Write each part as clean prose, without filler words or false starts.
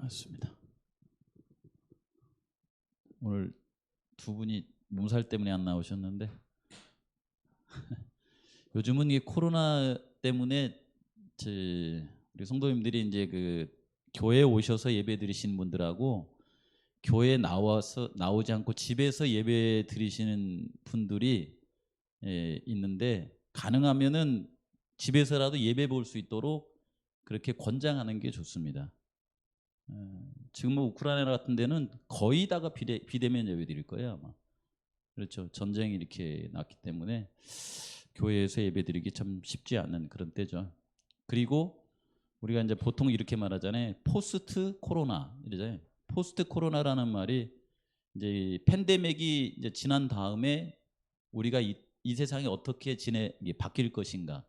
맞습니다. 오늘 두 분이 몸살 때문에 안 나오셨는데 요즘은 이 코로나 때문에 우리 성도님들이 이제 그 교회에 오셔서 예배 드리시는 분들하고 교회에 나오지 않고 집에서 예배 드리시는 분들이 있는데, 가능하면은 집에서라도 예배 볼 수 있도록 그렇게 권장하는 게 좋습니다. 지금 뭐 우크라이나 같은 데는 거의 다가 비대면 예배 드릴 거예요 아마. 그렇죠. 전쟁이 이렇게 났기 때문에 교회에서 예배 드리기 참 쉽지 않은 그런 때죠. 그리고 우리가 이제 보통 이렇게 말하잖아요. 포스트 코로나 이러잖아요. 포스트 코로나라는 말이 이제 팬데믹이 이제 지난 다음에 우리가 이 세상이 어떻게 바뀔 것인가.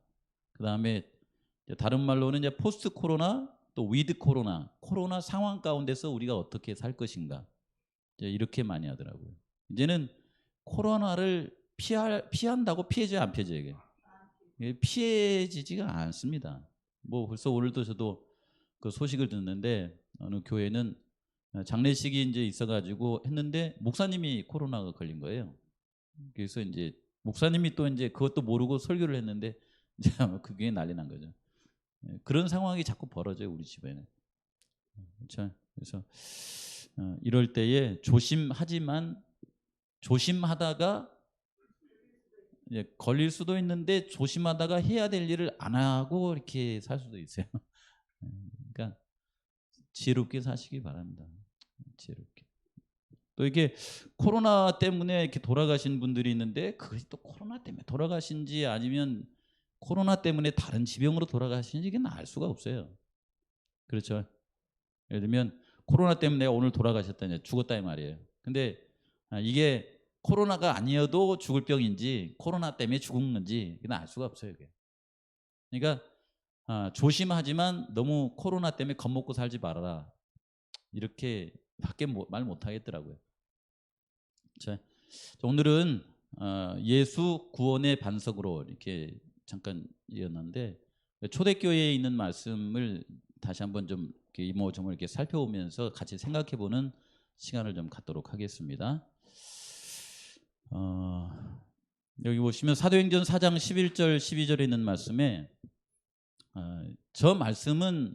그 다음에 다른 말로는 이제 포스트 코로나 또 위드 코로나 상황 가운데서 우리가 어떻게 살 것인가. 이제 이렇게 많이 하더라고요. 이제는 코로나를 피한다고 피해져야 안 피해져요. 이게 피해지지가 않습니다. 뭐 벌써 오늘도 저도 그 소식을 듣는데 어느 교회는 장례식이 이제 있어가지고 했는데 목사님이 코로나가 걸린 거예요. 그래서 이제 목사님이 또 이제 그것도 모르고 설교를 했는데 이제 그게 난리 난 거죠. 그런 상황이 자꾸 벌어져요 우리 집에는. 그렇죠? 그래서 이럴 때에 조심하다가 걸릴 수도 있는데 조심하다가 해야 될 일을 안 하고 이렇게 살 수도 있어요. 그러니까 지혜롭게 사시기 바랍니다. 지혜롭게. 또 이게 코로나 때문에 이렇게 돌아가신 분들이 있는데 그것이 또 코로나 때문에 돌아가신지 아니면 코로나 때문에 다른 지병으로 돌아가신지 이게 알 수가 없어요. 그렇죠? 예를 들면 코로나 때문에 오늘 돌아가셨다, 죽었다 이 말이에요. 근데 이게 코로나가 아니어도 죽을 병인지 코로나 때문에 죽은 건지 이건 알 수가 없어요. 이게. 그러니까 조심하지만 너무 코로나 때문에 겁먹고 살지 말아라. 이렇게밖에 말 못하겠더라고요. 자, 오늘은 예수 구원의 반석으로 이렇게 잠깐 이었는데 초대교회에 있는 말씀을 다시 한번 좀 이모저모 이렇게 살펴보면서 같이 생각해보는 시간을 좀 갖도록 하겠습니다. 여기 보시면 사도행전 4장 11절 12절에 있는 말씀에 저 말씀은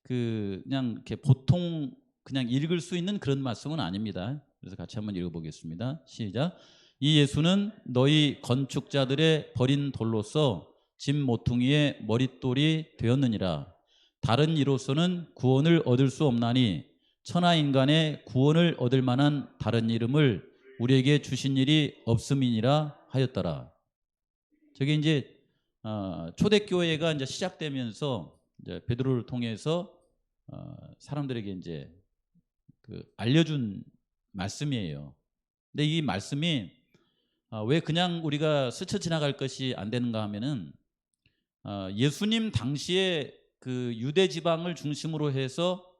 그냥 이렇게 보통 그냥 읽을 수 있는 그런 말씀은 아닙니다. 그래서 같이 한번 읽어보겠습니다. 시작. 이 예수는 너희 건축자들의 버린 돌로서 집 모퉁이의 머릿돌이 되었느니라. 다른 이로서는 구원을 얻을 수 없나니 천하 인간의 구원을 얻을 만한 다른 이름을 우리에게 주신 일이 없음이니라 하였더라. 저게 이제 초대교회가 이제 시작되면서 이제 베드로를 통해서 사람들에게 이제 알려준 말씀이에요. 근데 이 말씀이 왜 그냥 우리가 스쳐 지나갈 것이 안 되는가 하면은 예수님 당시에 그 유대 지방을 중심으로 해서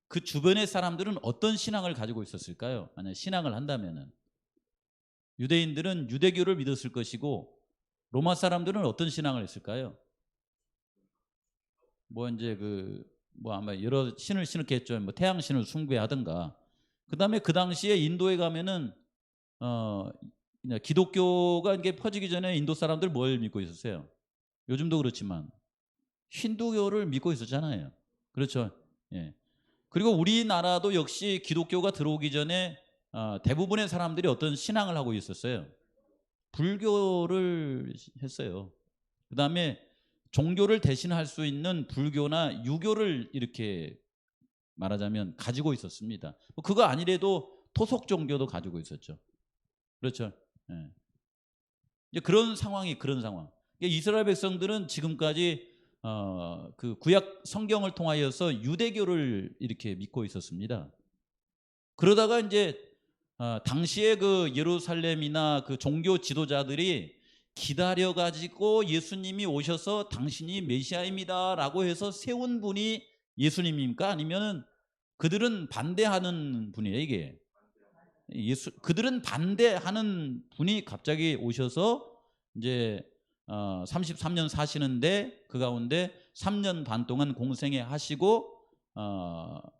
그 주변의 사람들은 어떤 신앙을 가지고 있었을까요? 만약 신앙을 한다면은 유대인들은 유대교를 믿었을 것이고 로마 사람들은 어떤 신앙을 했을까요? 뭐 이제 뭐 아마 여러 신을 신었겠죠. 뭐 태양 신을 숭배하든가. 그다음에 그 당시에 인도에 가면은 기독교가 이게 퍼지기 전에 인도 사람들 뭘 믿고 있었어요? 요즘도 그렇지만 힌두교를 믿고 있었잖아요. 그렇죠? 예. 그리고 우리나라도 역시 기독교가 들어오기 전에 대부분의 사람들이 어떤 신앙을 하고 있었어요? 불교를 했어요. 그다음에 종교를 대신할 수 있는 불교나 유교를 이렇게 말하자면 가지고 있었습니다. 그거 아니래도 토속 종교도 가지고 있었죠. 그렇죠. 예. 이제 그런 상황. 이스라엘 백성들은 지금까지 그 구약 성경을 통하여서 유대교를 이렇게 믿고 있었습니다. 그러다가 이제 당시에 그 예루살렘이나 그 종교 지도자들이 기다려 가지고 예수님이 오셔서 당신이 메시아입니다라고 해서 세운 분이 예수님입니까? 아니면은 그들은 반대하는 분이에요, 이게. 그들은 반대하는 분이 갑자기 오셔서 이제 33년 사시는데 그 가운데 3년 반 동안 공생애 하시고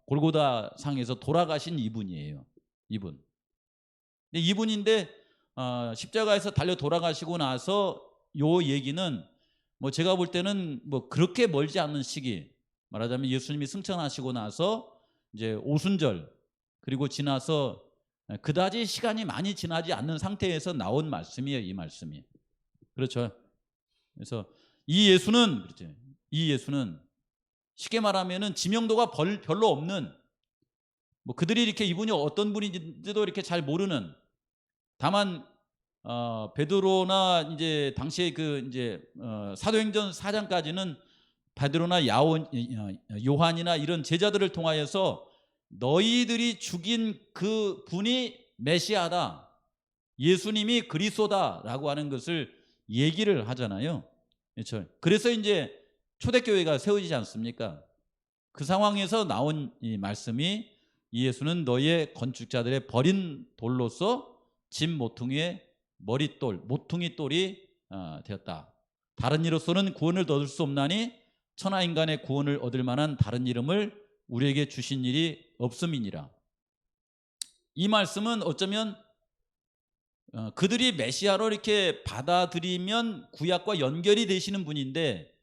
골고다 상에서 돌아가신 이분이에요. 이분. 근데 이분인데 십자가에서 달려 돌아가시고 나서 요 얘기는 뭐 제가 볼 때는 뭐 그렇게 멀지 않는 시기, 말하자면 예수님이 승천하시고 나서 이제 오순절 그리고 지나서 그다지 시간이 많이 지나지 않는 상태에서 나온 말씀이에요. 이 말씀이. 그렇죠. 그래서 이 예수는, 그렇죠, 이 예수는 쉽게 말하면은 지명도가 별로 없는, 뭐 그들이 이렇게 이분이 어떤 분인지도 이렇게 잘 모르는, 다만 베드로나 이제 당시에 그 이제 사도행전 4장까지는 베드로나 요한이나 이런 제자들을 통하여서 너희들이 죽인 그 분이 메시아다, 예수님이 그리스도다라고 하는 것을 얘기를 하잖아요. 그렇죠. 그래서 이제 초대교회가 세워지지 않습니까? 그 상황에서 나온 이 말씀이 이 예수는 너희의 건축자들의 버린 돌로서 집 모퉁이의 머릿돌, 모퉁이 돌이 되었다. 다른 이로서는 구원을 얻을 수 없나니 천하 인간의 구원을 얻을 만한 다른 이름을 우리에게 주신 일이 없음이니라. 이 말씀은 어쩌면 그들이 메시아로 이렇게 받아들이면 구약과 연결이 되시는 분인데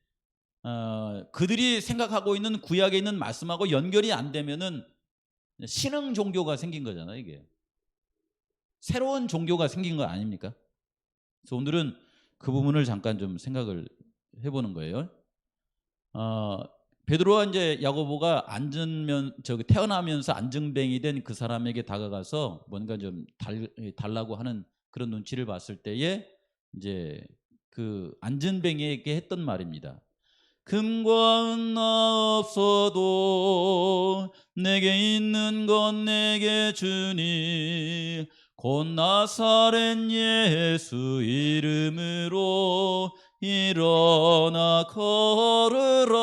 그들이 생각하고 있는 구약에 있는 말씀하고 연결이 안 되면은 신흥 종교가 생긴 거잖아요. 이게 새로운 종교가 생긴 거 아닙니까? 그래서 오늘은 그 부분을 잠깐 좀 생각을 해보는 거예요. 베드로와 이제 야고보가 태어나면서 안증뱅이 된 그 사람에게 다가가서 뭔가 좀 달라고 하는 그런 눈치를 봤을 때에 이제 그 안증뱅이에게 했던 말입니다. 금과 은 없어도 내게 있는 건 내게 주니 곧 나사렛 예수 이름으로 일어나 걸으라.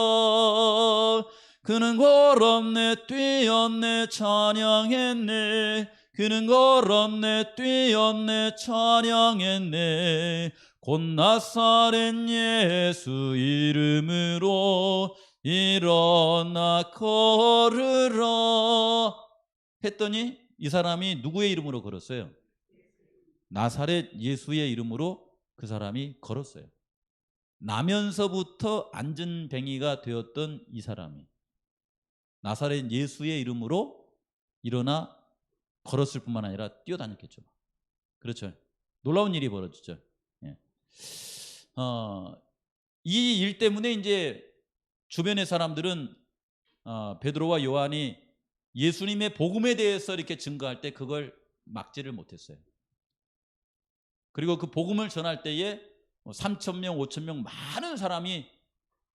그는 걸었네 뛰었네 찬양했네. 그는 걸었네 뛰었네 찬양했네. 곧 나사렛 예수 이름으로 일어나 걸으라 했더니 이 사람이 누구의 이름으로 걸었어요? 나사렛 예수의 이름으로 그 사람이 걸었어요. 나면서부터 안전뱅이가 되었던 이 사람이 나사렛 예수의 이름으로 일어나 걸었을 뿐만 아니라 뛰어다녔겠죠. 그렇죠. 놀라운 일이 벌어지죠. 예. 이 일 때문에 이제 주변의 사람들은 베드로와 요한이 예수님의 복음에 대해서 이렇게 증거할 때 그걸 막지를 못했어요. 그리고 그 복음을 전할 때에 3,000명, 5,000명 많은 사람이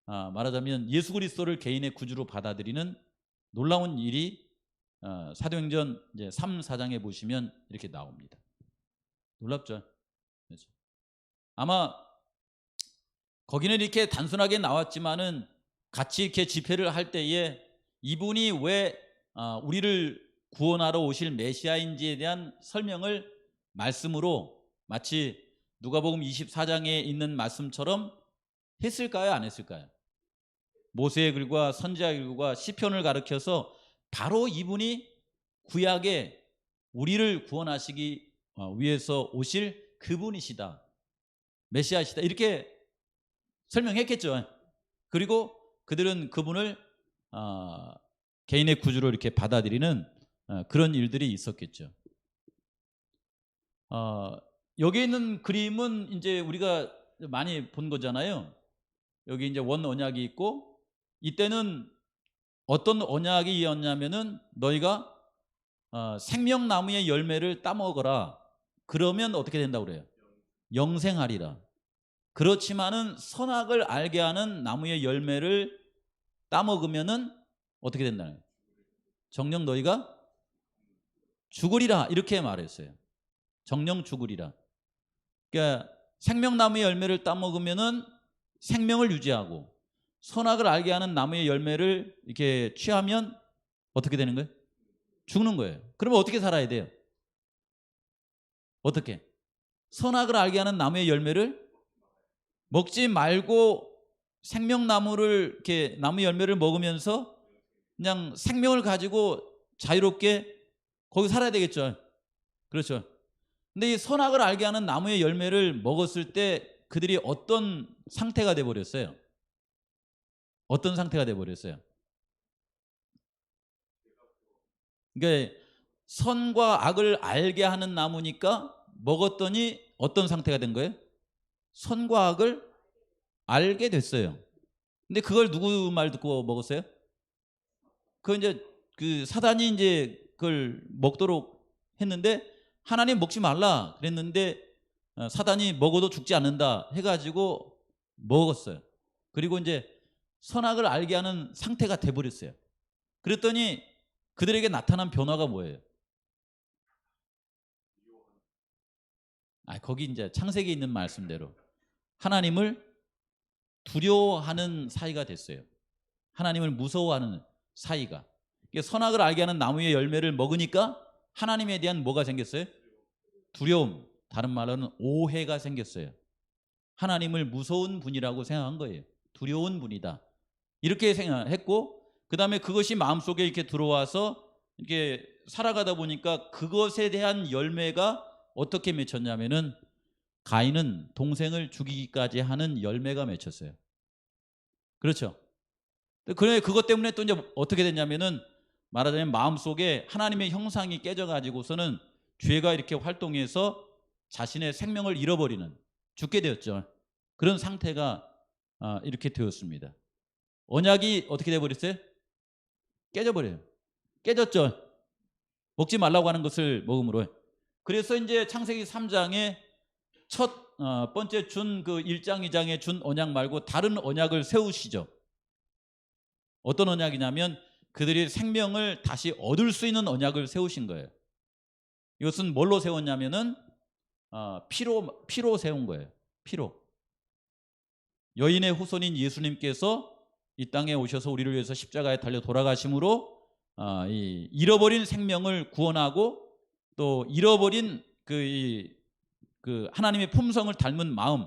말하자면 예수 그리스도를 개인의 구주로 받아들이는 놀라운 일이 사도행전 이제 3, 4장에 보시면 이렇게 나옵니다. 놀랍죠? 그렇죠? 아마 거기는 이렇게 단순하게 나왔지만은 같이 이렇게 집회를 할 때에 이분이 왜 우리를 구원하러 오실 메시아인지에 대한 설명을 말씀으로 마치 누가복음 24장에 있는 말씀처럼 했을까요? 안 했을까요? 모세의 글과 선지자의 글과 시편을 가르쳐서 바로 이분이 구약에 우리를 구원하시기 위해서 오실 그분이시다, 메시아시다, 이렇게 설명했겠죠. 그리고 그들은 그분을 개인의 구주로 이렇게 받아들이는 그런 일들이 있었겠죠. 여기 있는 그림은 이제 우리가 많이 본 거잖아요. 여기 이제 원 언약이 있고, 이때는 어떤 언약이었냐면은 너희가 생명나무의 열매를 따먹어라. 그러면 어떻게 된다고 그래요? 영생하리라. 그렇지만은 선악을 알게 하는 나무의 열매를 따먹으면은 어떻게 된다는 거예요? 정녕 너희가 죽으리라, 이렇게 말했어요. 정녕 죽으리라. 그러니까 생명나무의 열매를 따먹으면은 생명을 유지하고, 선악을 알게 하는 나무의 열매를 이렇게 취하면 어떻게 되는 거예요? 죽는 거예요. 그러면 어떻게 살아야 돼요? 어떻게? 선악을 알게 하는 나무의 열매를 먹지 말고 생명나무를 이렇게 나무 열매를 먹으면서 그냥 생명을 가지고 자유롭게 거기 살아야 되겠죠. 그렇죠. 근데 이 선악을 알게 하는 나무의 열매를 먹었을 때 그들이 어떤 상태가 돼 버렸어요? 어떤 상태가 돼 버렸어요? 그러니까 선과 악을 알게 하는 나무니까 먹었더니 어떤 상태가 된 거예요? 선과 악을 알게 됐어요. 근데 그걸 누구 말 듣고 먹었어요? 그 이제 그 사단이 이제 그걸 먹도록 했는데 하나님 먹지 말라 그랬는데 사단이 먹어도 죽지 않는다 해가지고 먹었어요. 그리고 이제 선악을 알게 하는 상태가 돼버렸어요. 그랬더니 그들에게 나타난 변화가 뭐예요? 거기 이제 창세기에 있는 말씀대로 하나님을 두려워하는 사이가 됐어요. 하나님을 무서워하는 사이가. 선악을 알게 하는 나무의 열매를 먹으니까 하나님에 대한 뭐가 생겼어요? 두려움. 다른 말로는 오해가 생겼어요. 하나님을 무서운 분이라고 생각한 거예요. 두려운 분이다. 이렇게 생각했고, 그 다음에 그것이 마음속에 이렇게 들어와서 이렇게 살아가다 보니까 그것에 대한 열매가 어떻게 맺혔냐면은 가인은 동생을 죽이기까지 하는 열매가 맺혔어요. 그렇죠. 그래 그것 때문에 또 이제 어떻게 됐냐면은 말하자면 마음속에 하나님의 형상이 깨져가지고서는 죄가 이렇게 활동해서 자신의 생명을 잃어버리는 죽게 되었죠. 그런 상태가 이렇게 되었습니다. 언약이 어떻게 돼버렸어요? 깨져버려요. 깨졌죠. 먹지 말라고 하는 것을 먹음으로. 그래서 이제 창세기 3장에 첫 번째 준 그 1장 2장에 준 언약 말고 다른 언약을 세우시죠. 어떤 언약이냐면 그들이 생명을 다시 얻을 수 있는 언약을 세우신 거예요. 이것은 뭘로 세웠냐면은 피로 세운 거예요. 피로. 여인의 후손인 예수님께서 이 땅에 오셔서 우리를 위해서 십자가에 달려 돌아가심으로 이 잃어버린 생명을 구원하고 또 잃어버린 그 하나님의 품성을 닮은 마음,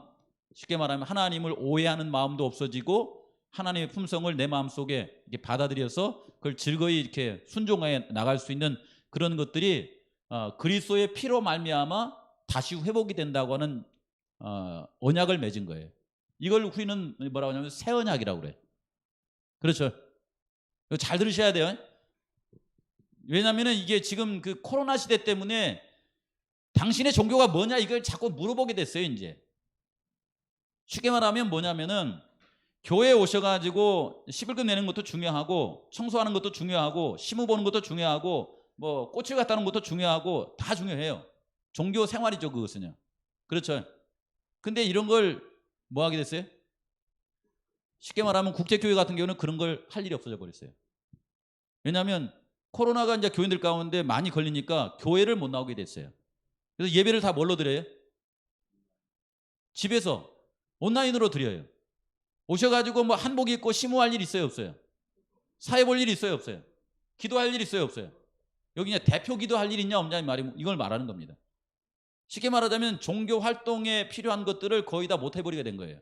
쉽게 말하면 하나님을 오해하는 마음도 없어지고 하나님의 품성을 내 마음속에 이렇게 받아들여서 그걸 즐거이 이렇게 순종해 나갈 수 있는 그런 것들이 그리스도의 피로 말미암아 다시 회복이 된다고 하는 언약을 맺은 거예요. 이걸 우리는 뭐라고 하냐면 새 언약이라고 그래요. 그렇죠. 이거 잘 들으셔야 돼요. 왜냐하면 이게 지금 그 코로나 시대 때문에 당신의 종교가 뭐냐 이걸 자꾸 물어보게 됐어요. 이제 쉽게 말하면 뭐냐면은 교회에 오셔가지고 11금 내는 것도 중요하고 청소하는 것도 중요하고 시무 보는 것도 중요하고 뭐 꽃을 갖다 놓은 것도 중요하고 다 중요해요. 종교 생활이죠. 그것은요. 그렇죠. 근데 이런 걸 뭐 하게 됐어요? 쉽게 말하면 국제교회 같은 경우는 그런 걸 할 일이 없어져 버렸어요. 왜냐하면 코로나가 이제 교인들 가운데 많이 걸리니까 교회를 못 나오게 됐어요. 그래서 예배를 다 뭘로 드려요? 집에서 온라인으로 드려요. 오셔가지고 뭐 한복 입고 심호할 일 있어요? 없어요? 사회 볼 일 있어요? 없어요? 기도할 일 있어요? 없어요? 여기 이제 대표 기도할 일 있냐 없냐 이걸 말하는 겁니다. 쉽게 말하자면 종교 활동에 필요한 것들을 거의 다 못 해버리게 된 거예요.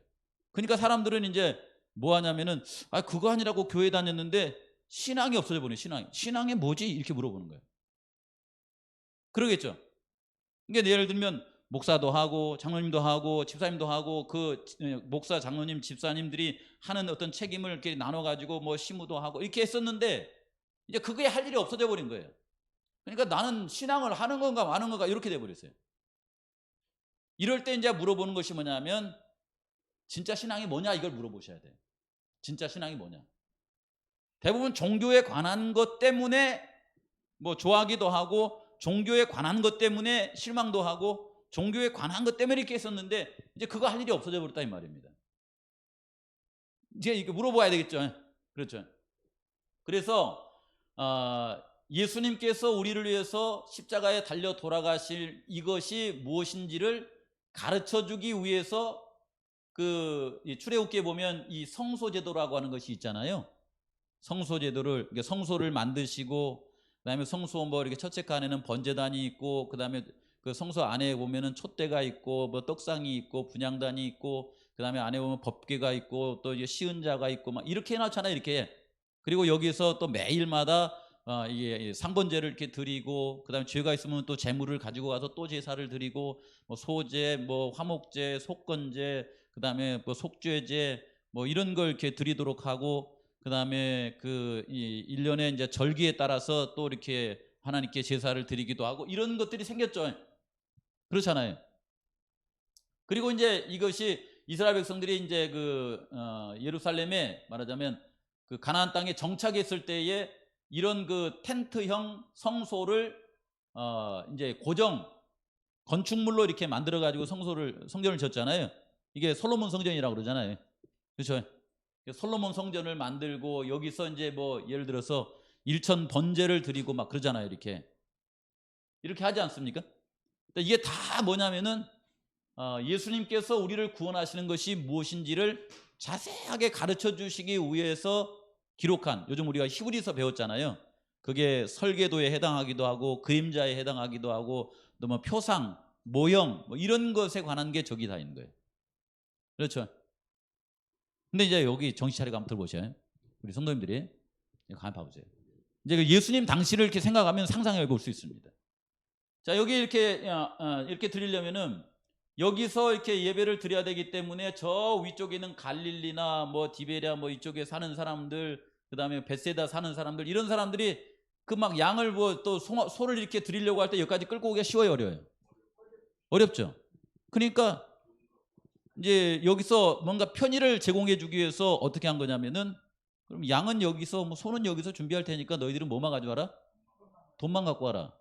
그러니까 사람들은 이제 뭐 하냐면은 그거 아니라고 교회 다녔는데 신앙이 없어져 버려요. 신앙이 뭐지? 이렇게 물어보는 거예요. 그러겠죠. 그러니까 예를 들면 목사도 하고 장로님도 하고 집사님도 하고 그 목사, 장로님, 집사님들이 하는 어떤 책임을 이렇게 나눠 가지고 뭐 시무도 하고 이렇게 했었는데 이제 그게 할 일이 없어져 버린 거예요. 그러니까 나는 신앙을 하는 건가 마는 건가 이렇게 돼 버렸어요. 이럴 때 이제 물어보는 것이 뭐냐면 진짜 신앙이 뭐냐 이걸 물어보셔야 돼요. 진짜 신앙이 뭐냐. 대부분 종교에 관한 것 때문에 뭐 좋아하기도 하고 종교에 관한 것 때문에 실망도 하고 종교에 관한 것 때문에 이렇게 했었는데 이제 그거 할 일이 없어져 버렸다 이 말입니다. 이제 이렇게 물어봐야 되겠죠. 그렇죠. 그래서 예수님께서 우리를 위해서 십자가에 달려 돌아가실 이것이 무엇인지를 가르쳐주기 위해서 그 출애굽기에 보면 이 성소제도라고 하는 것이 있잖아요. 성소제도를 성소를 만드시고 그다음에 성소 뭐 이렇게 첫째 안에는 번제단이 있고 그다음에 그 성소 안에 보면은 촛대가 있고 뭐 떡상이 있고 분향단이 있고 그다음에 안에 보면 법궤가 있고 또 시은자가 있고 막 이렇게 해놨잖아요. 이렇게 그리고 여기서 또 매일마다 이게 상번제를 이렇게 드리고, 그다음에 죄가 있으면 또 제물을 가지고 가서 또 제사를 드리고, 뭐 소제, 뭐 화목제, 속건제, 그다음에 뭐 속죄제, 뭐 이런 걸 이렇게 드리도록 하고, 그다음에 이 1년에 이제 절기에 따라서 또 이렇게 하나님께 제사를 드리기도 하고, 이런 것들이 생겼죠. 그렇잖아요. 그리고 이제 이것이 이스라엘 백성들이 이제 예루살렘에 말하자면 그 가나안 땅에 정착했을 때에 이런 그 텐트형 성소를 이제 고정 건축물로 이렇게 만들어 가지고 성전을 졌잖아요. 이게 솔로몬 성전이라고 그러잖아요. 그렇죠? 솔로몬 성전을 만들고 여기서 이제 뭐 예를 들어서 일천 번제를 드리고 막 그러잖아요. 이렇게 하지 않습니까? 이게 다 뭐냐면은 예수님께서 우리를 구원하시는 것이 무엇인지를 자세하게 가르쳐 주시기 위해서 기록한, 요즘 우리가 히브리서 배웠잖아요. 그게 설계도에 해당하기도 하고 그림자에 해당하기도 하고 또 뭐 표상, 모형 뭐 이런 것에 관한 게 저기 다 있는 거예요. 그렇죠? 근데 이제 여기 정신 차리고 한번 들어보셔요. 우리 성도님들이 가만 봐보세요. 이제 그 예수님 당시를 이렇게 생각하면 상상해 볼 수 있습니다. 자, 여기 이렇게 드리려면은 여기서 이렇게 예배를 드려야 되기 때문에 저 위쪽에 있는 갈릴리나 뭐 디베랴 뭐 이쪽에 사는 사람들, 그다음에 벳세다 사는 사람들, 이런 사람들이 그 막 양을 뭐 또 소를 이렇게 드리려고 할 때 여기까지 끌고 오기가 쉬워요, 어려워요? 어렵죠. 그러니까 이제 여기서 뭔가 편의를 제공해 주기 위해서 어떻게 한 거냐면은, 그럼 양은 여기서 뭐 소는 여기서 준비할 테니까 너희들은 뭐만 가져와라? 돈만 갖고 와라.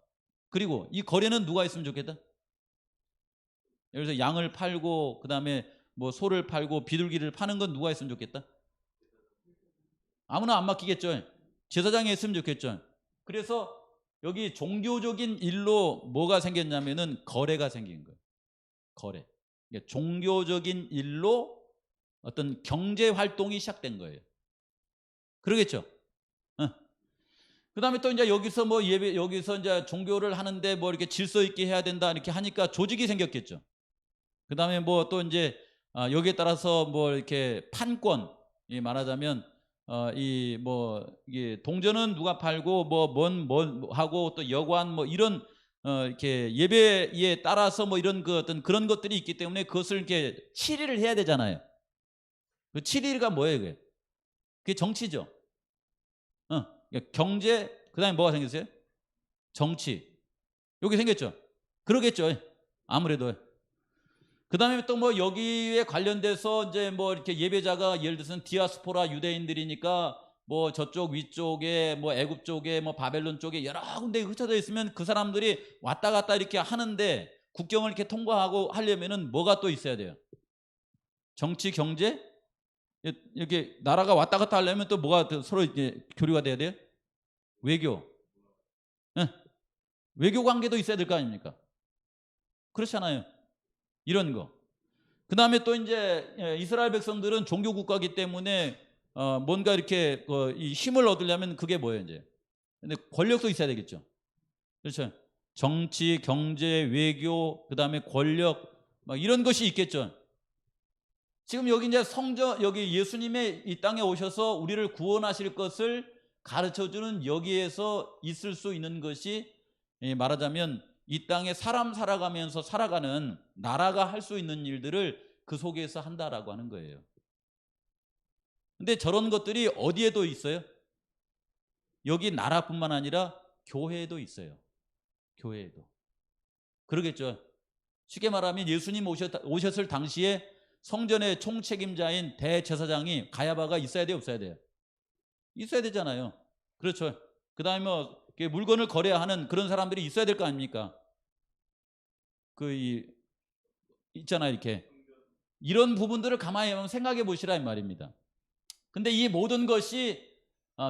그리고 이 거래는 누가 있으면 좋겠다? 예를 들어서 양을 팔고 그다음에 뭐 소를 팔고 비둘기를 파는 건 누가 했으면 좋겠다? 아무나 안 맡기겠죠. 제사장이 했으면 좋겠죠. 그래서 여기 종교적인 일로 뭐가 생겼냐면은 거래가 생긴 거예요. 거래. 그러니까 종교적인 일로 어떤 경제 활동이 시작된 거예요. 그러겠죠. 그다음에 또 이제 여기서 뭐 여기서 이제 종교를 하는데 뭐 이렇게 질서 있게 해야 된다 이렇게 하니까 조직이 생겼겠죠. 그다음에 뭐 또 이제 여기에 따라서 뭐 이렇게 판권, 말하자면 이 뭐 이게 동전은 누가 팔고 뭐 하고 또 여관 뭐 이런 이렇게 예배에 따라서 뭐 이런 그 어떤 그런 것들이 있기 때문에 그것을 이렇게 치리를 해야 되잖아요. 그 치리가 뭐예요, 그게? 그게 정치죠. 그러니까 경제, 그다음에 뭐가 생겼어요? 정치. 여기 생겼죠. 그러겠죠. 아무래도. 그다음에 또 뭐 여기에 관련돼서 이제 뭐 이렇게 예배자가 예를 들어서 디아스포라 유대인들이니까 뭐 저쪽 위쪽에 뭐 애굽 쪽에 뭐 바벨론 쪽에 여러 군데 흩어져 있으면 그 사람들이 왔다 갔다 이렇게 하는데 국경을 이렇게 통과하고 하려면은 뭐가 또 있어야 돼요? 정치, 경제? 이렇게 나라가 왔다 갔다 하려면 또 뭐가 또 서로 이제 교류가 돼야 돼요? 외교. 예? 외교 관계도 있어야 될 거 아닙니까? 그렇잖아요. 이런 거. 그 다음에 또 이제 이스라엘 백성들은 종교 국가이기 때문에 뭔가 이렇게 이 힘을 얻으려면 그게 뭐예요, 이제? 근데 권력도 있어야 되겠죠. 그렇죠. 정치, 경제, 외교, 그 다음에 권력, 막 이런 것이 있겠죠. 지금 여기 이제 여기 예수님의 이 땅에 오셔서 우리를 구원하실 것을 가르쳐 주는 여기에서 있을 수 있는 것이 말하자면 이 땅에 사람 살아가면서 살아가는 나라가 할 수 있는 일들을 그 속에서 한다라고 하는 거예요. 근데 저런 것들이 어디에도 있어요? 여기 나라뿐만 아니라 교회에도 있어요. 교회에도. 그러겠죠. 쉽게 말하면 예수님 오셨을 당시에 성전의 총책임자인 대제사장이 가야바가 있어야 돼요, 없어야 돼요? 있어야 되잖아요. 그렇죠. 그다음에 뭐 물건을 거래하는 그런 사람들이 있어야 될 거 아닙니까? 있잖아요, 이렇게. 이런 부분들을 가만히 한번 생각해 보시라 이 말입니다. 근데 이 모든 것이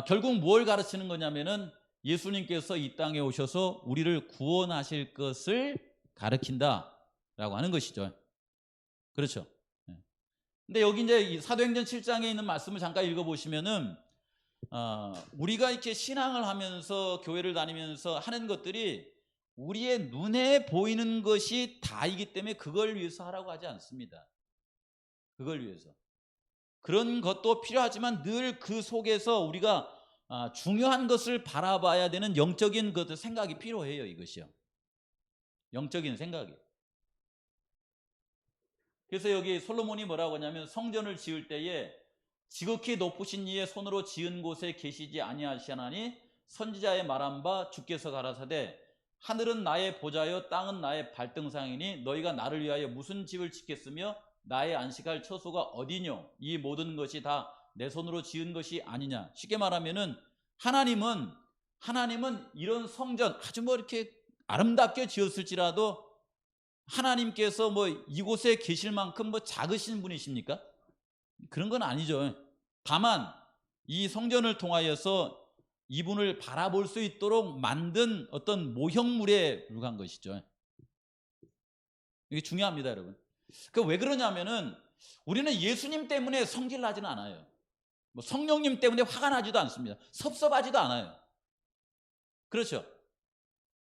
결국 뭘 가르치는 거냐면은 예수님께서 이 땅에 오셔서 우리를 구원하실 것을 가르친다라고 하는 것이죠. 그렇죠. 근데 여기 이제 사도행전 7장에 있는 말씀을 잠깐 읽어보시면은 우리가 이렇게 신앙을 하면서 교회를 다니면서 하는 것들이 우리의 눈에 보이는 것이 다이기 때문에 그걸 위해서 하라고 하지 않습니다. 그걸 위해서. 그런 것도 필요하지만 늘 그 속에서 우리가 중요한 것을 바라봐야 되는 영적인 그 생각이 필요해요. 이것이요. 영적인 생각이. 그래서 여기 솔로몬이 뭐라고 하냐면 성전을 지을 때에 지극히 높으신 이의 손으로 지은 곳에 계시지 아니하시나니 선지자의 말한 바 주께서 가라사대 하늘은 나의 보좌여 땅은 나의 발등상이니 너희가 나를 위하여 무슨 집을 짓겠으며 나의 안식할 처소가 어디뇨? 이 모든 것이 다 내 손으로 지은 것이 아니냐. 쉽게 말하면은 하나님은 이런 성전 아주 뭐 이렇게 아름답게 지었을지라도 하나님께서 뭐 이곳에 계실 만큼 뭐 작으신 분이십니까? 그런 건 아니죠. 다만 이 성전을 통하여서 이분을 바라볼 수 있도록 만든 어떤 모형물에 불과한 것이죠. 이게 중요합니다, 여러분. 그 왜 그러냐면은 우리는 예수님 때문에 성질 나지는 않아요. 뭐 성령님 때문에 화가 나지도 않습니다. 섭섭하지도 않아요. 그렇죠.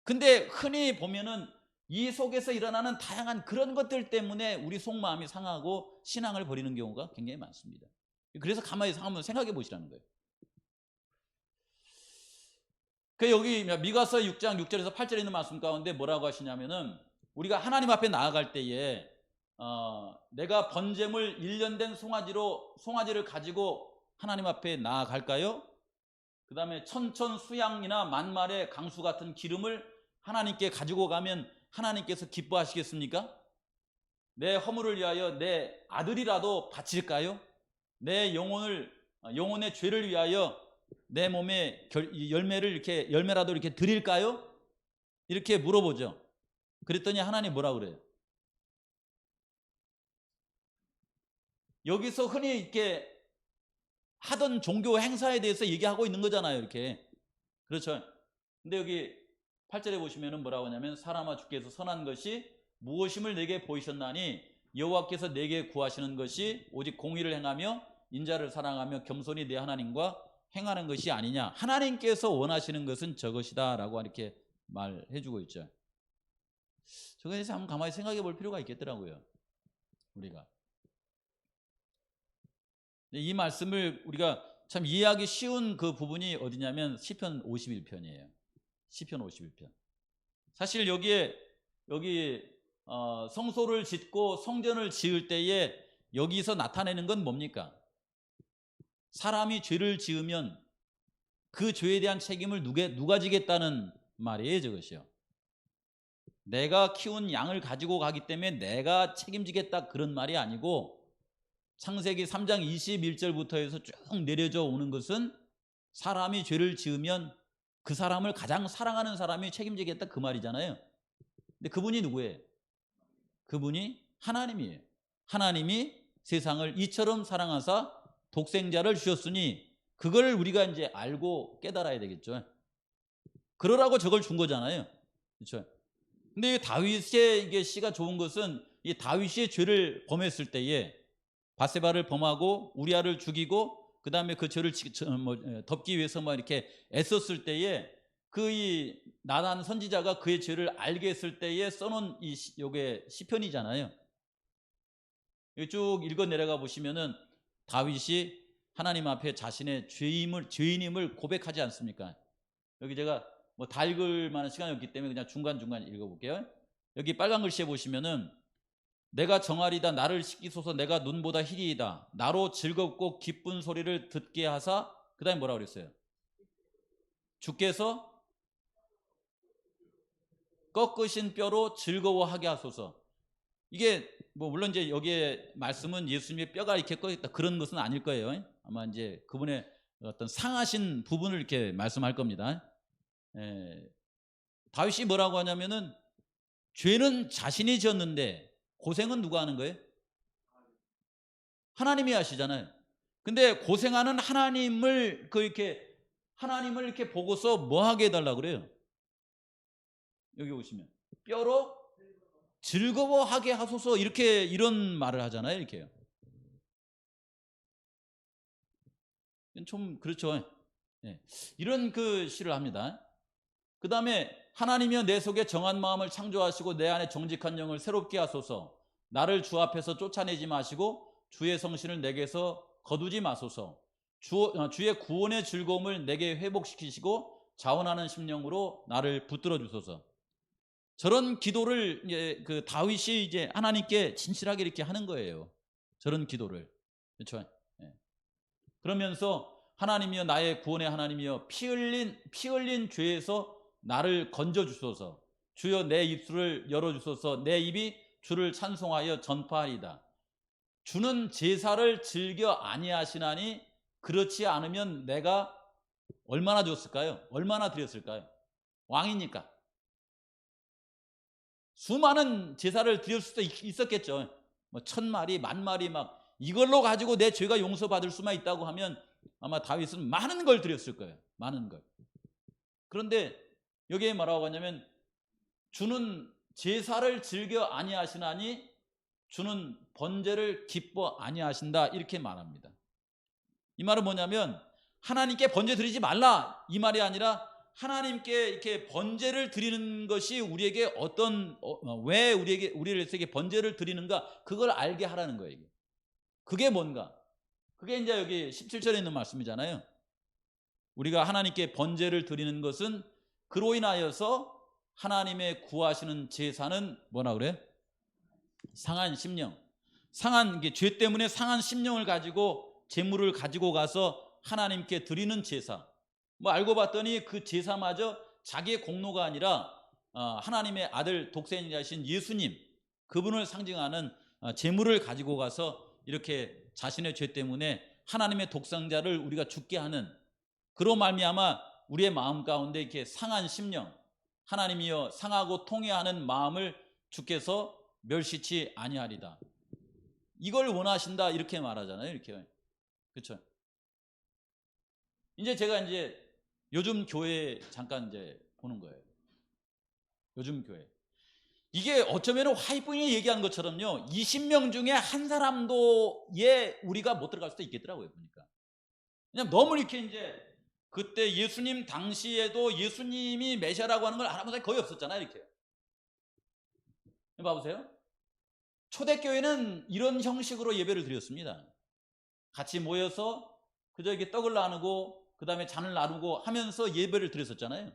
근데 흔히 보면은 이 속에서 일어나는 다양한 그런 것들 때문에 우리 속마음이 상하고 신앙을 버리는 경우가 굉장히 많습니다. 그래서 가만히 한번 생각해 보시라는 거예요. 그 여기 미가서 6장 6절에서 8절에 있는 말씀 가운데 뭐라고 하시냐면은 우리가 하나님 앞에 나아갈 때에 내가 번제물 1년 된 송아지를 가지고 하나님 앞에 나아갈까요? 그 다음에 천천 수양이나 만말의 강수 같은 기름을 하나님께 가지고 가면 하나님께서 기뻐하시겠습니까? 내 허물을 위하여 내 아들이라도 바칠까요? 내 영혼의 죄를 위하여 내 몸에 열매라도 이렇게 드릴까요? 이렇게 물어보죠. 그랬더니 하나님 뭐라 그래요? 여기서 흔히 이렇게 하던 종교 행사에 대해서 얘기하고 있는 거잖아요. 이렇게. 그렇죠. 근데 여기 8절에 보시면은 뭐라고 하냐면 사람아 주께서 선한 것이 무엇임을 내게 보이셨나니 여호와께서 내게 구하시는 것이 오직 공의를 행하며 인자를 사랑하며 겸손히 내 하나님과 행하는 것이 아니냐. 하나님께서 원하시는 것은 저것이다 라고 이렇게 말해주고 있죠. 저거에 대해서 한번 가만히 생각해 볼 필요가 있겠더라고요. 우리가 이 말씀을 우리가 참 이해하기 쉬운 그 부분이 어디냐면 시편 51편이에요. 시편 51편. 사실 여기 성소를 짓고 성전을 지을 때에 여기서 나타내는 건 뭡니까? 사람이 죄를 지으면 그 죄에 대한 책임을 누가 지겠다는 말이에요, 저것이요. 내가 키운 양을 가지고 가기 때문에 내가 책임지겠다 그런 말이 아니고 창세기 3장 21절부터 해서 쭉 내려져 오는 것은 사람이 죄를 지으면 그 사람을 가장 사랑하는 사람이 책임지겠다 그 말이잖아요. 근데 그분이 누구예요? 그분이 하나님이에요. 하나님이 세상을 이처럼 사랑하사 독생자를 주셨으니 그걸 우리가 이제 알고 깨달아야 되겠죠. 그러라고 저걸 준 거잖아요. 그렇죠? 근데 다윗의 이게 시가 좋은 것은 이 다윗이 죄를 범했을 때에 바세바를 범하고 우리아를 죽이고 그 다음에 그 죄를 덮기 위해서 막 이렇게 애썼을 때에 이 나단 선지자가 그의 죄를 알게 했을 때에 써놓은 요게 시편이잖아요. 쭉 읽어 내려가 보시면은 다윗이 하나님 앞에 자신의 죄인임을 고백하지 않습니까? 여기 제가 뭐 다 읽을 만한 시간이 없기 때문에 그냥 중간중간 읽어볼게요. 여기 빨간 글씨에 보시면은 내가 정하리다 나를 씻기소서 내가 눈보다 희리이다 나로 즐겁고 기쁜 소리를 듣게 하사 그 다음에 뭐라고 그랬어요? 주께서 꺾으신 뼈로 즐거워하게 하소서. 이게 뭐 물론 이제 여기에 말씀은 예수님의 뼈가 이렇게 꺾였다 그런 것은 아닐 거예요. 아마 이제 그분의 어떤 상하신 부분을 이렇게 말씀할 겁니다. 다윗이 뭐라고 하냐면은 죄는 자신이 지었는데 고생은 누가 하는 거예요? 하나님이 하시잖아요. 근데 고생하는 하나님을 이렇게 보고서 뭐 하게 해달라고 그래요? 여기 보시면 뼈로 즐거워하게 하소서 이런 말을 하잖아요. 이렇게요. 좀 그렇죠. 이런 그 시를 합니다. 그 다음에 하나님이여 내 속에 정한 마음을 창조하시고 내 안에 정직한 영을 새롭게 하소서. 나를 주 앞에서 쫓아내지 마시고 주의 성신을 내게서 거두지 마소서. 주의 구원의 즐거움을 내게 회복시키시고 자원하는 심령으로 나를 붙들어 주소서. 저런 기도를 이제 그 다윗이 이제 하나님께 진실하게 이렇게 하는 거예요. 저런 기도를. 그렇죠? 예. 그러면서 하나님이여 나의 구원의 하나님이여 피 흘린 죄에서 나를 건져 주소서. 주여 내 입술을 열어 주소서. 내 입이 주를 찬송하여 전파하리다. 주는 제사를 즐겨 아니하시나니 그렇지 않으면 내가 얼마나 줬을까요? 얼마나 드렸을까요? 왕이니까. 수많은 제사를 드릴 수도 있었겠죠. 뭐 1000마리, 10,000마리 막 이걸로 가지고 내 죄가 용서받을 수만 있다고 하면 아마 다윗은 많은 걸 드렸을 거예요. 많은 걸. 그런데 여기에 뭐라고 하냐면 주는 제사를 즐겨 아니하시나니 주는 번제를 기뻐 아니하신다 이렇게 말합니다. 이 말은 뭐냐면 하나님께 번제 드리지 말라 이 말이 아니라 하나님께 이렇게 번제를 드리는 것이 우리에게 왜 우리에게 번제를 드리는가 그걸 알게 하라는 거예요. 그게 뭔가? 그게 이제 여기 17절에 있는 말씀이잖아요. 우리가 하나님께 번제를 드리는 것은 그로 인하여서 하나님의 구하시는 제사는 뭐라 그래? 상한 심령. 죄 때문에 상한 심령을 가지고 제물을 가지고 가서 하나님께 드리는 제사. 뭐 알고 봤더니 그 제사마저 자기의 공로가 아니라 하나님의 아들 독생자이신 예수님 그분을 상징하는 제물을 가지고 가서 이렇게 자신의 죄 때문에 하나님의 독생자를 우리가 죽게 하는 그로 말미암아 우리의 마음 가운데 이렇게 상한 심령 하나님이여 상하고 통회하는 마음을 주께서 멸시치 아니하리다. 이걸 원하신다 이렇게 말하잖아요. 이렇게. 그렇죠? 이제 제가 요즘 교회 잠깐 보는 거예요. 요즘 교회. 이게 어쩌면 화이트분이 얘기한 것처럼요. 20명 중에 한 사람도 우리가 못 들어갈 수도 있겠더라고요. 보니까. 그냥 너무 이렇게 그때 예수님 당시에도 예수님이 메시아라고 하는 걸 알아본 사람이 거의 없었잖아요. 이렇게. 봐보세요. 초대교회는 이런 형식으로 예배를 드렸습니다. 같이 모여서 그저 이렇게 떡을 나누고 그 다음에 잔을 나누고 하면서 예배를 드렸었잖아요.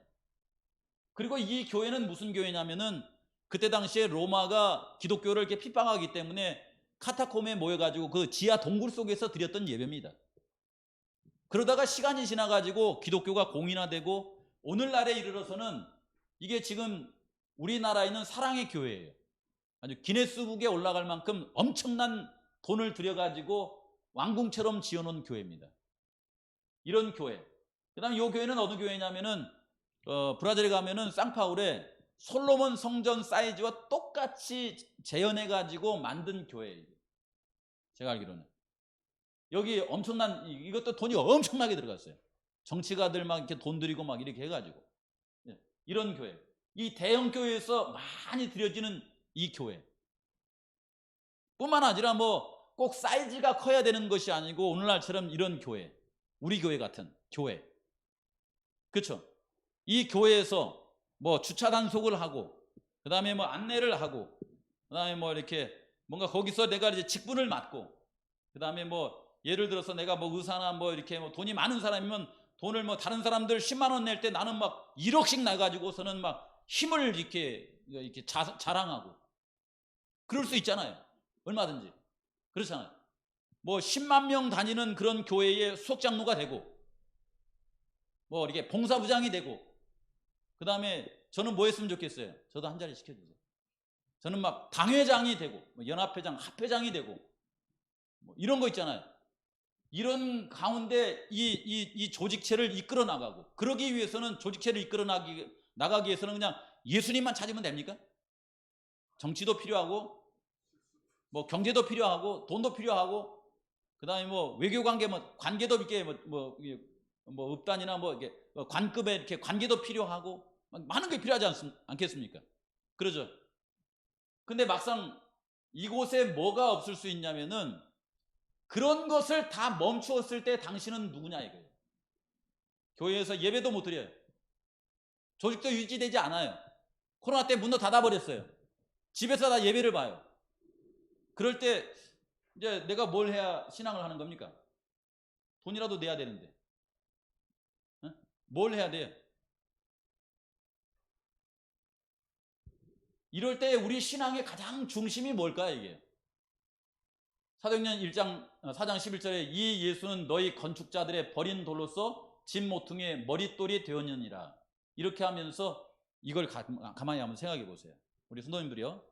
그리고 이 교회는 무슨 교회냐면은 그때 당시에 로마가 기독교를 이렇게 핍박하기 때문에 카타콤에 모여가지고 그 지하 동굴 속에서 드렸던 예배입니다. 그러다가 시간이 지나가지고 기독교가 공인화되고 오늘날에 이르러서는 이게 지금 우리나라에 있는 사랑의 교회예요. 아주 기네스북에 올라갈 만큼 엄청난 돈을 들여가지고 왕궁처럼 지어놓은 교회입니다. 이런 교회. 그 다음에 이 교회는 어느 교회냐면은 브라질에 가면은 상파울에 솔로몬 성전 사이즈와 똑같이 재현해가지고 만든 교회예요. 제가 알기로는. 여기 이것도 돈이 엄청나게 들어갔어요. 정치가들 막 이렇게 돈 들이고 막 이렇게 해가지고. 이런 교회. 이 대형 교회에서 많이 들여지는 이 교회. 뿐만 아니라 꼭 사이즈가 커야 되는 것이 아니고 오늘날처럼 이런 교회. 우리 교회 같은 교회. 그렇죠? 이 교회에서 주차 단속을 하고 그 다음에 안내를 하고 그 다음에 이렇게 뭔가 거기서 내가 이제 직분을 맡고 그 다음에 예를 들어서 내가 의사나 이렇게 돈이 많은 사람이면 돈을 다른 사람들 10만 원 낼 때 나는 1억씩 나가지고서는 힘을 이렇게 자랑하고 그럴 수 있잖아요. 얼마든지. 그렇잖아요. 10만 명 다니는 그런 교회의 수석장로가 되고 이렇게 봉사부장이 되고 그 다음에 저는 뭐 했으면 좋겠어요? 저도 한 자리 시켜주세요. 저는 당회장이 되고 연합회장, 합회장이 되고 이런 거 있잖아요. 이런 가운데 이 조직체를 이끌어 나가고 그러기 위해서는 조직체를 이끌어 나가기 위해서는 그냥 예수님만 찾으면 됩니까? 정치도 필요하고 경제도 필요하고 돈도 필요하고 그 다음에 외교관계 관계도 이렇게 읍단이나 이렇게 관급에 이렇게 관계도 필요하고 많은 게 필요하지 않겠습니까? 그러죠. 근데 막상 이곳에 뭐가 없을 수 있냐면은 그런 것을 다 멈추었을 때 당신은 누구냐 이거예요. 교회에서 예배도 못 드려요. 조직도 유지되지 않아요. 코로나 때 문도 닫아버렸어요. 집에서 다 예배를 봐요. 그럴 때 이제 내가 뭘 해야 신앙을 하는 겁니까? 돈이라도 내야 되는데. 어? 뭘 해야 돼요? 이럴 때 우리 신앙의 가장 중심이 뭘까요, 이게? 사도행전 1장 4장 11절에 이 예수는 너희 건축자들의 버린 돌로서 집 모퉁이의 머릿돌이 되었느니라. 이렇게 하면서 이걸 가만히 한번 생각해 보세요. 우리 성도님들이요.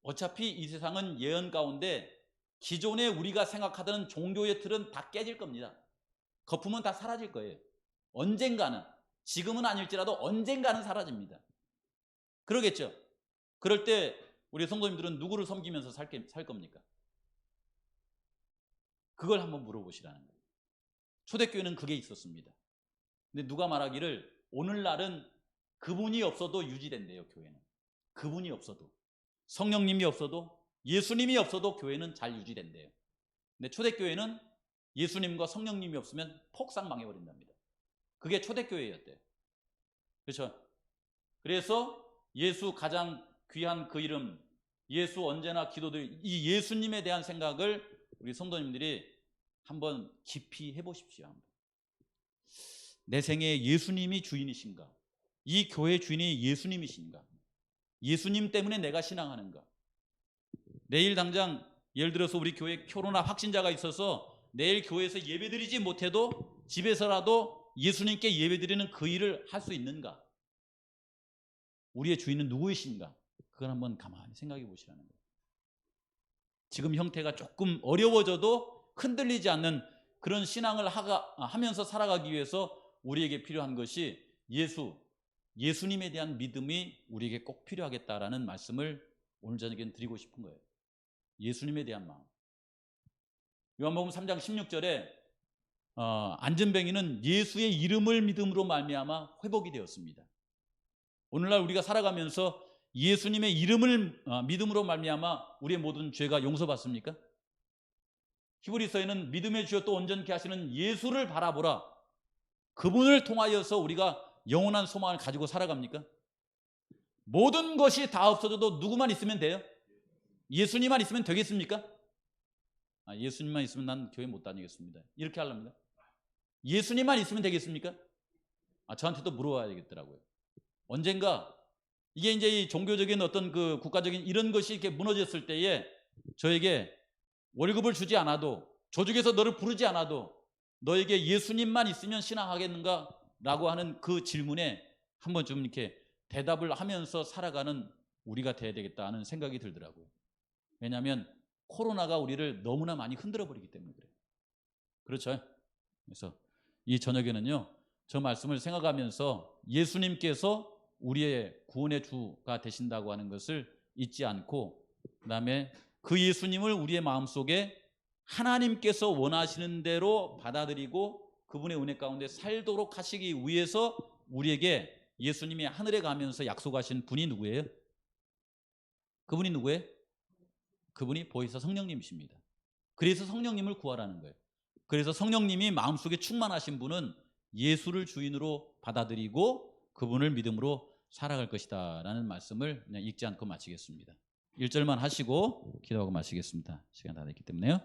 어차피 이 세상은 예언 가운데 기존에 우리가 생각하던 종교의 틀은 다 깨질 겁니다. 거품은 다 사라질 거예요. 언젠가는, 지금은 아닐지라도 언젠가는 사라집니다. 그러겠죠? 그럴 때 우리 성도님들은 누구를 섬기면서 살 겁니까? 그걸 한번 물어보시라는 거예요. 초대교회는 그게 있었습니다. 근데 누가 말하기를 오늘날은 그분이 없어도 유지된대요, 교회는. 그분이 없어도. 성령님이 없어도, 예수님이 없어도 교회는 잘 유지된대요. 근데 초대교회는 예수님과 성령님이 없으면 폭삭 망해버린답니다. 그게 초대교회였대요. 그렇죠? 그래서 예수 가장 귀한 그 이름, 예수 언제나 기도드릴 이 예수님에 대한 생각을 우리 성도님들이 한번 깊이 해보십시오. 한번. 내 생에 예수님이 주인이신가? 이 교회 주인이 예수님이신가? 예수님 때문에 내가 신앙하는가? 내일 당장 예를 들어서 우리 교회 코로나 확진자가 있어서 내일 교회에서 예배드리지 못해도 집에서라도 예수님께 예배드리는 그 일을 할 수 있는가? 우리의 주인은 누구이신가? 그걸 한번 가만히 생각해 보시라는 거예요. 지금 형태가 조금 어려워져도 흔들리지 않는 그런 신앙을 하면서 살아가기 위해서 우리에게 필요한 것이 예수님에 대한 믿음이 우리에게 꼭 필요하겠다라는 말씀을 오늘 저녁에는 드리고 싶은 거예요. 예수님에 대한 마음. 요한복음 3장 16절에 안전뱅이는 예수의 이름을 믿음으로 말미암아 회복이 되었습니다. 오늘날 우리가 살아가면서 예수님의 이름을 믿음으로 말미암아 우리의 모든 죄가 용서받습니까? 히브리서에는 믿음의 주여 또 온전케 하시는 예수를 바라보라. 그분을 통하여서 우리가 영원한 소망을 가지고 살아갑니까? 모든 것이 다 없어져도 누구만 있으면 돼요? 예수님만 있으면 되겠습니까? 예수님만 있으면 난 교회 못 다니겠습니다. 이렇게 하랍니다. 예수님만 있으면 되겠습니까? 저한테도 물어봐야겠더라고요. 언젠가 이게 이제 이 종교적인 어떤 그 국가적인 이런 것이 이렇게 무너졌을 때에 저에게 월급을 주지 않아도 조직에서 너를 부르지 않아도 너에게 예수님만 있으면 신앙하겠는가? 라고 하는 그 질문에 한번 좀 이렇게 대답을 하면서 살아가는 우리가 돼야 되겠다 하는 생각이 들더라고요. 왜냐하면 코로나가 우리를 너무나 많이 흔들어 버리기 때문에 그래요. 그렇죠? 그래서 이 저녁에는요, 저 말씀을 생각하면서 예수님께서 우리의 구원의 주가 되신다고 하는 것을 잊지 않고, 그 다음에 그 예수님을 우리의 마음속에 하나님께서 원하시는 대로 받아들이고 그분의 은혜 가운데 살도록 하시기 위해서 우리에게 예수님이 하늘에 가면서 약속하신 분이 누구예요? 그분이 누구예요? 그분이 보혜사 성령님이십니다. 그래서 성령님을 구하라는 거예요. 그래서 성령님이 마음속에 충만하신 분은 예수를 주인으로 받아들이고 그분을 믿음으로 살아갈 것이다 라는 말씀을 그냥 읽지 않고 마치겠습니다. 1절만 하시고 기도하고 마치겠습니다. 시간 다 됐기 때문에요.